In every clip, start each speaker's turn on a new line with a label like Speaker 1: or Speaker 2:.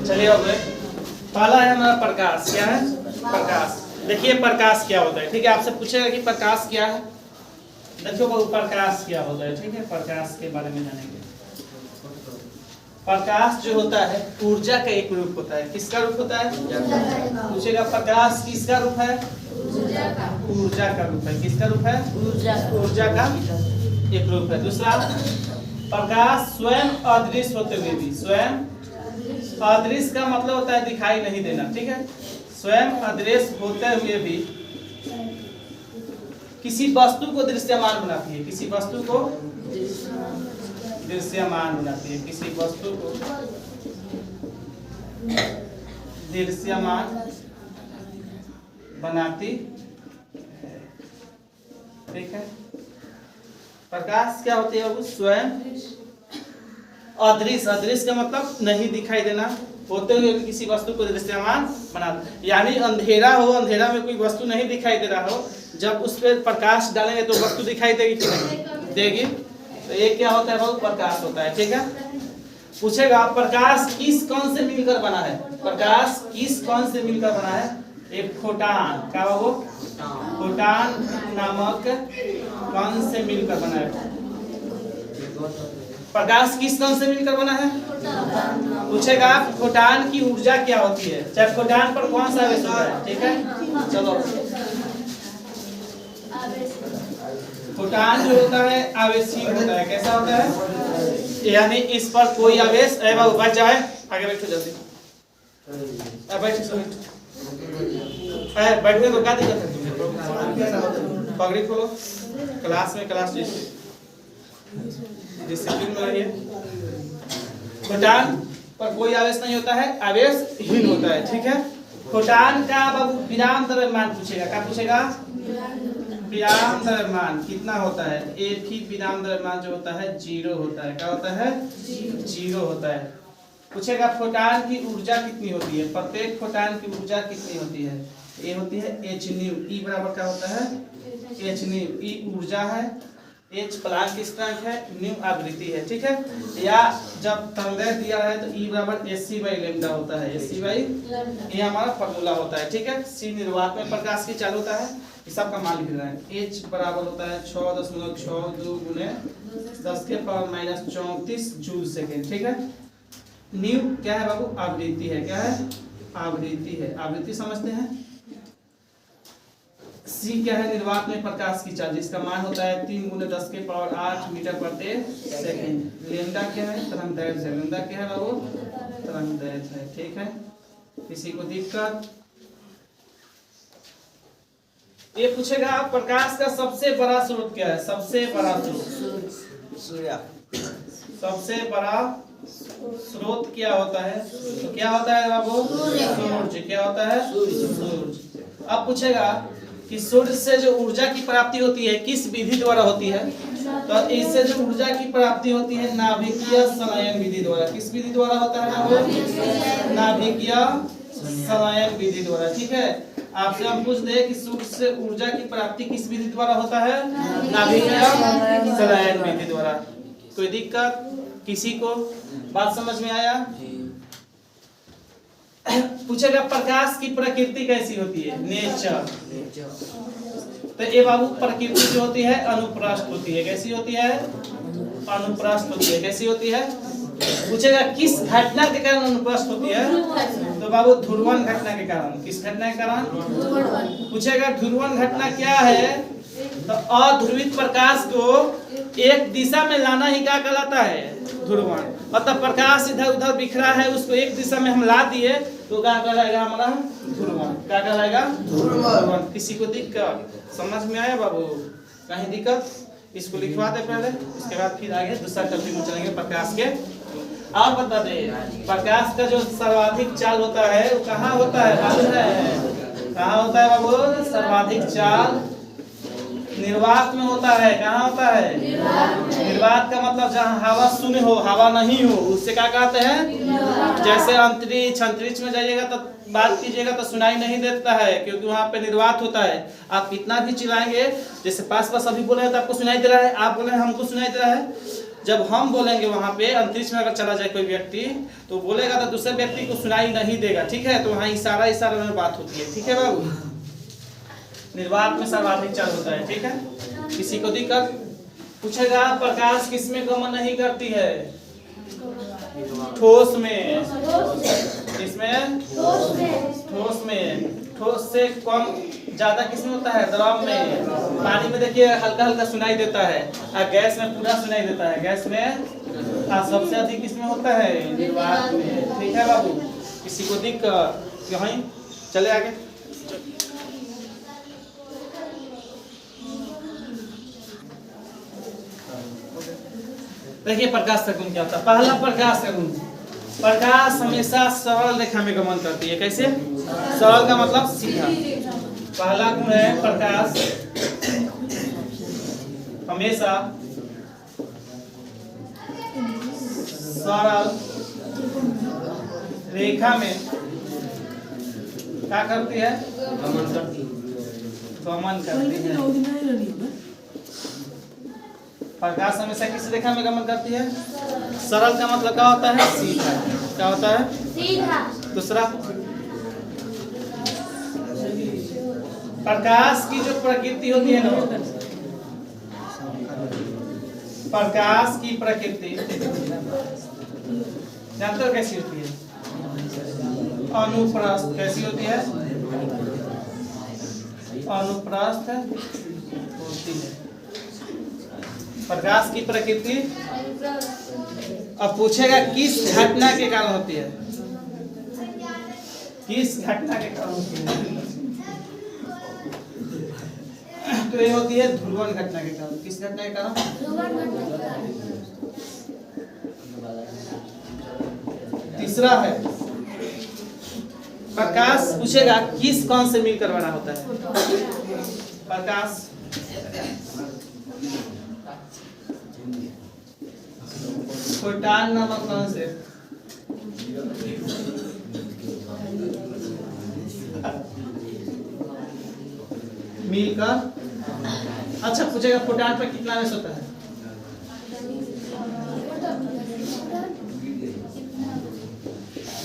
Speaker 1: चलिए अब पहला है हमारा प्रकाश। क्या है? प्रकाश। देखिए प्रकाश क्या होता है, ठीक है। आपसे पूछेगा कि प्रकाश क्या है। देखियो बाबू प्रकाश क्या होता है, ठीक है। प्रकाश के बारे में जानेंगे। प्रकाश जो होता है ऊर्जा का एक रूप होता है। किसका रूप होता है? पूछेगा प्रकाश किसका रूप है? ऊर्जा का रूप है। किसका रूप है? ऊर्जा का एक रूप है। दूसरा, प्रकाश स्वयं अदृश्य होते हुए भी, स्वयं अदृश्य का मतलब होता है दिखाई नहीं देना, ठीक है। स्वयं अदृश्य होते हुए भी किसी वस्तु को दृश्यमान बनाती है। किसी वस्तु को दृश्यमान बनाती है। किसी वस्तु को दृश्यमान बनाती है, ठीक है। प्रकाश क्या होती है? स्वयं अदृश्य। अदृश्य का मतलब नहीं दिखाई देना, होते हुए भी किसी वस्तु को दृश्यमान बना, यानी अंधेरा हो, अंधेरा में कोई वस्तु नहीं दिखाई दे रहा हो, जब उस पर प्रकाश डालेंगे तो वस्तु दिखाई देगी कि नहीं देगी। तो ये क्या होता है? वो प्रकाश होता है, ठीक है। पूछेगा प्रकाश किस कण से मिलकर बना है? प्रकाश किस कण से मिलकर बना है? एक फोटान। क्या वो? फोटान नामक कण से मिलकर बना है। प्रकाश किस कण से मिलकर बना है? पूछेगा फोटान की ऊर्जा क्या होती है, चाहे फोटान पर कौन सा आवेश होता है, ठीक है। चलो, फोटान जो होता है आवेशीय होता है। कैसा होता है? यानी इस पर कोई आवेश बच जाए। आगे बैठो जल्दी, बैठने को क्या दिक्कत है? पगड़ी खोलो। क्लास में क्लास डिसिप्लिन में रहिए। फोटान पर कोई आवेश नहीं होता है, आवेशहीन होता है, ठीक है। फोटान का विराम द्रव्यमान पूछेगा। क्या पूछेगा? विराम द्रव्यमान कितना होता है? एक ही विराम द्रव्यमान जो होता है 0 होता है। क्या होता है? 0 होता है। पूछेगा फोटान की ऊर्जा कितनी होती है? प्रत्येक फोटान की ऊर्जा कितनी होती है? ये होती है h न्यू। ई बराबर क्या होता है? h new. ई ऊर्जा है, h प्लांक स्थिरांक है, न्यू आवृत्ति है, ठीक है। या जब तरंगदैर्घ्य दिया है तो E बराबर hc/लैम्डा होता है। hc/, ये हमारा फॉर्मूला होता है, ठीक है। c निर्वात में प्रकाश की चाल होता है, इस सब का मान लिख रहे हैं। h बराबर होता है 6.62 गुने 10 के पावर -34 जूल सेकेंड, ठीक है। न्यू क्या है बाबू? आवृत्ति है। क्या है? आवृत्ति है। आवृत्ति समझते हैं। c क्या है? निर्वात में प्रकाश की चाल, जिसका मान होता है 3 गुने 10 के पावर 8 मीटर प्रति सेकेंड। लैम्डा क्या है? तरंगदैर्घ्य है। लैम्डा क्या है बाबू? तरंगदैर्घ्य है, ठीक है। किसी को दिक्कत? ये पूछेगा प्रकाश का सबसे बड़ा स्रोत क्या है? सबसे बड़ा स्रोत सूर्य। सबसे बड़ा स्रोत क्या होता है? तो क्या होता है बाबू? सूर्य। क्या होता है? सूर्य। अब पूछेगा कि सूर्य से जो ऊर्जा की प्राप्ति होती है किस विधि द्वारा होती है? तो इससे जो ऊर्जा की प्राप्ति होती है नाभिकीय संलयन विधि द्वारा। किस विधि द्वारा होता है? नाभिकीय संलयन विधि द्वारा, ठीक है। आपसे हम पूछ दे कि सूर्य से ऊर्जा की प्राप्ति किस विधि द्वारा होता है? नाभिकीय संलयन विधि द्वारा। कोई दिक्कत किसी को? बात समझ में आया? पूछेगा प्रकाश की प्रकृति कैसी होती है? नेचर। तो ये बाबू प्रकृति जो होती है अनुप्रस्थ होती है। कैसी होती है? अनुप्रस्थ होती है। कैसी होती है? पूछेगा किस घटना के कारण अनुप्रस्थ होती है? तो बाबू ध्रुवण घटना के कारण। किस घटना के कारण? पूछेगा ध्रुवण घटना क्या है? तो अध्रुवित प्रकाश को एक दिशा में लाना ही क्या कहलाता है? ध्रुवण। मतलब प्रकाश इधर उधर बिखरा है, उसको एक दिशा में हम ला दिए तो क्या कहलाएगा हमारा? ध्रुवण। क्या कहलाएगा? ध्रुवण। किसी को दिक्कत? समझ में आया बाबू? कहीं दिक्कत? इसको लिखवा दे पहले, उसके बाद फिर आगे दूसरा टॉपिक में चलेंगे प्रकाश के। और बता दे प्रकाश का जो सर्वाधिक चाल होता है वो कहाँ होता है? मालूम है? कहाँ होता है बाबू? सर्वाधिक चाल निर्वात में होता है। कहाँ होता है? निर्वात का मतलब जहाँ हवा शून्य हो, हवा नहीं हो, उससे क्या कहते हैं? जैसे अंतरिक्ष में जाइएगा तो बात कीजिएगा तो सुनाई नहीं देता है, क्योंकि वहाँ पे निर्वात होता है। आप कितना भी चिल्लाएंगे, जैसे पास अभी बोले तो आपको सुनाई दे रहा है, आप बोले हमको सुनाई दे रहा है। जब हम बोलेंगे वहां पे अंतरिक्ष में अगर चला जाए कोई व्यक्ति तो बोलेगा तो दूसरे व्यक्ति को सुनाई नहीं देगा, ठीक है। तो वहाँ इशारा इशारा में बात होती है, ठीक है बाबू। निर्वात में सर्वाधिक चल होता है, ठीक है। किसी को दिक्कत पूछेगा प्रकाश किसमें गमन नहीं करती है? ठोस में। किसमें? ठोस में। ठोस से कम ज्यादा किसमें होता है? द्रव में। पानी में देखिए हल्का हल्का सुनाई देता है और गैस में पूरा सुनाई देता है। गैस में सबसे अधिक किसमें होता है? निर्वात में, ठीक है बाबू। किसी को दिक्कत? यहीं चले आगे। देखिए प्रकाश का गुण क्या होता है। पहला प्रकाश का गुण, प्रकाश हमेशा सरल रेखा में गमन करती है। कैसे? सरल का मतलब सीधा। पहला गुण है प्रकाश हमेशा सरल रेखा में क्या करती है? गमन करती है। प्रकाश हमेशा किस रेखा में गमन करती है? सरल का मतलब क्या होता है? सीधा। क्या होता है? सीधा। दूसरा, प्रकाश की जो प्रकृति होती है ना, प्रकाश की प्रकृति जानते हो कैसी होती है? अनुप्रस्थ। कैसी होती है? अनुप्रस्थ होती है प्रकाश की प्रकृति। अब पूछेगा किस घटना के कारण होती है? किस घटना के कारण होती है? तो ये होती है ध्रुवण घटना के कारण। किस घटना के कारण? तीसरा है प्रकाश, पूछेगा किस कण से मिलकर बना होता है? प्रकाश फोटॉन नामक कण से मिलकर। अच्छा पूछेगा फोटॉन पर कितना आवेश होता है?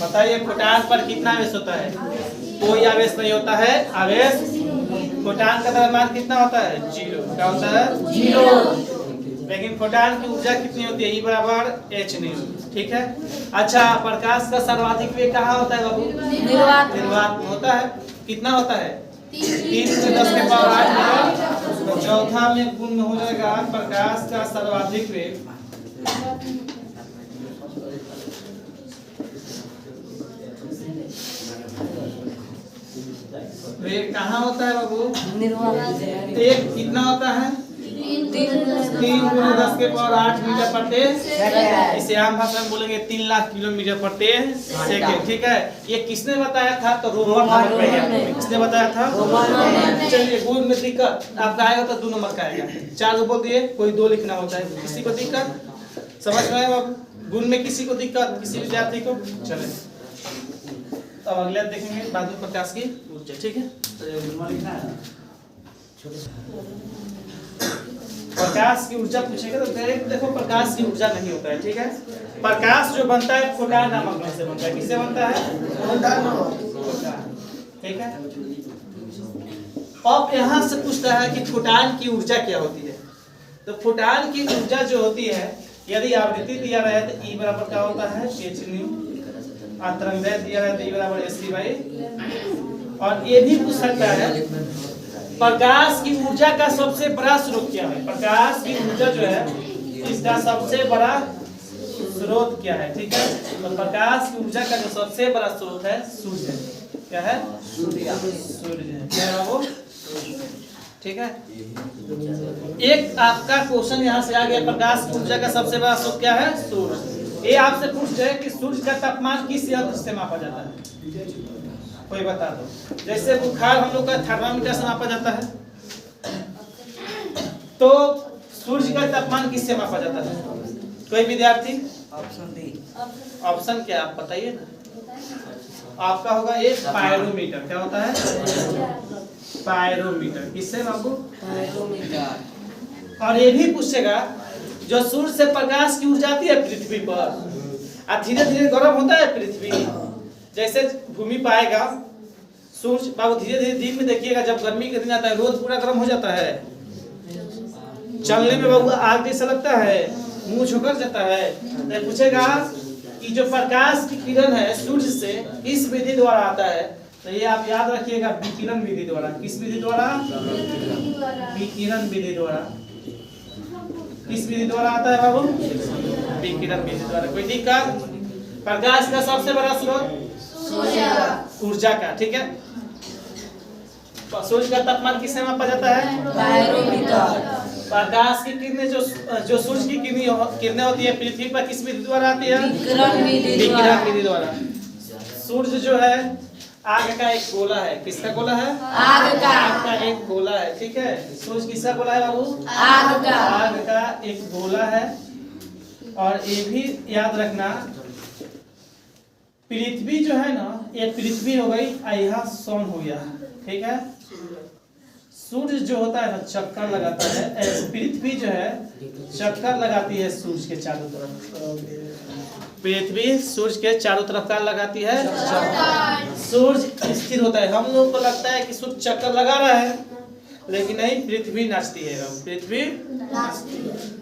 Speaker 1: बताइए फोटॉन पर कितना आवेश होता है? कोई आवेश नहीं होता है। आवेश फोटॉन का द्रव्यमान कितना होता है? 0। क्या होता है? 0। लेकिन फोटॉन की ऊर्जा कितनी होती है? E बराबर h न्यू, ठीक है। अच्छा प्रकाश का सर्वाधिक वेग कहाँ होता है बाबू? निर्वात। निर्वात में होता है। कितना होता है? 3 × 10 के पावर 8 मीटर। तो चौथा में गुण हो जाएगा प्रकाश का सर्वाधिक वेग वेग कहाँ होता है बाबू? निर्वात। एक कितना होता है? 3 × 10 के पावर 8 मीटर प्रति सेकंड। इसे आम भाषा में बोलेंगे 3 लाख किलोमीटर प्रति सेकंड, ठीक है। ये किसने बताया था? तो रोमन। किसने बताया था? चलिए गुण में दिक्कत आपका आएगा तो 2 नंबर का आएगा। 4 बोल दिए, कोई 2 लिखना होता है। किसी को दिक्कत समझ में आया बाबू? गुण में किसी को दिक्कत? किसी विद्यार्थी को? चले अब अगले देखेंगे बादल प्रकाश की ऊर्जा, ठीक है। प्रकाश की ऊर्जा पूछेगा तो डायरेक्ट देखो प्रकाश की ऊर्जा नहीं होता है, ठीक है। प्रकाश जो बनता है फोटॉन नामक कण से बनता है। किससे बनता है? फोटॉन, ठीक है। अब यहाँ से पूछता है कि फोटॉन की ऊर्जा क्या होती है? तो फोटॉन की ऊर्जा जो होती है, यदि आवृत्ति दिया रहे तो E बराबर क्या होता है? h new. तरंगदैर्घ्य दिया रहे तो E बराबर hc/। और ये भी पूछ सकता है प्रकाश की ऊर्जा का सबसे बड़ा स्रोत क्या है? प्रकाश की ऊर्जा जो है इसका सबसे बड़ा स्रोत क्या है? ठीक है। तो प्रकाश की ऊर्जा का जो सबसे बड़ा स्रोत है सूर्य। क्या है? सूर्य। सूर्य क्या है वो? ठीक है। एक आपका क्वेश्चन यहाँ से आ गया, प्रकाश की ऊर्जा का सबसे बड़ा स्रोत क्या है? सूर्य। ये आपसे पूछ जाए कि सूर्य का तापमान किस यंत्र से मापा जाता है? कोई बता दो। जैसे बुखार हम लोग का थर्मामीटर से मापा जाता है, तो सूर्य का तापमान किससे मापा जाता है? कोई विद्यार्थी? Option D. ऑप्शन क्या आप बताइए ना। आपका होगा एक पायरोमीटर। क्या होता है? पायरोमीटर। किससे बाबू? पायरोमीटर। और ये भी पूछेगा जो सूर्य से प्रकाश की ऊर्जा आती है पृथ्वी पर, और धीरे धीरे गर्म होता है पृथ्वी। जैसे भूमि पर आएगा सूर्य बाबू, धीरे धीरे दिन में देखिएगा, जब गर्मी के दिन आता है रोज पूरा गर्म हो जाता है, चलने में बाबू आग जैसा लगता है, मुंह झुकर जाता है। तो पूछेगा कि जो प्रकाश की किरण है सूर्य से इस विधि द्वारा आता है, तो ये आप याद रखिएगा, विकिरण विधि द्वारा। किस विधि द्वारा? विकिरण विधि द्वारा। किस विधि द्वारा आता है बाबू? विकिरण विधि द्वारा। कोई दिक्कत? प्रकाश का सबसे बड़ा स्रोत ऊर्जा का, ठीक है। सूर्य का तापमान किससे मापा जाता है? बैरोमीटर। प्रकाश की किरणें जो सूर्य की किरणें होती है पृथ्वी पर किस विधि द्वारा आती है? विकिरण विधि द्वारा। सूर्य जो है आग का एक गोला है। किसका गोला है? आग का एक गोला है, ठीक है। सूर्य किसका गोला है बाबू? आग का एक गोला है। और ये भी याद रखना, पृथ्वी जो है ना, ये पृथ्वी हो गई, यहाँ सोन हो गया, ठीक है। सूर्य जो होता है ना चक्कर लगाता है, पृथ्वी जो है चक्कर लगाती है सूर्य के चारों तरफ। पृथ्वी सूर्य के चारों तरफ क्या लगाती है? सूर्य स्थिर होता है। हम लोग को लगता है कि सूर्य चक्कर लगा रहा है, लेकिन नहीं, पृथ्वी नाचती है। पृथ्वी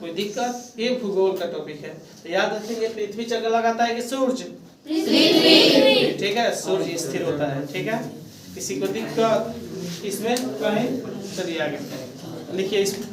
Speaker 1: कोई दिक्कत? ये भूगोल का टॉपिक है, तो याद रखेंगे पृथ्वी चक्कर लगाता है कि सूर्य? ठीक है, सूर्य स्थिर होता है, ठीक है। किसी को दिक्कत इसमें कहीं? चलिए आगे लिखिए इसमें।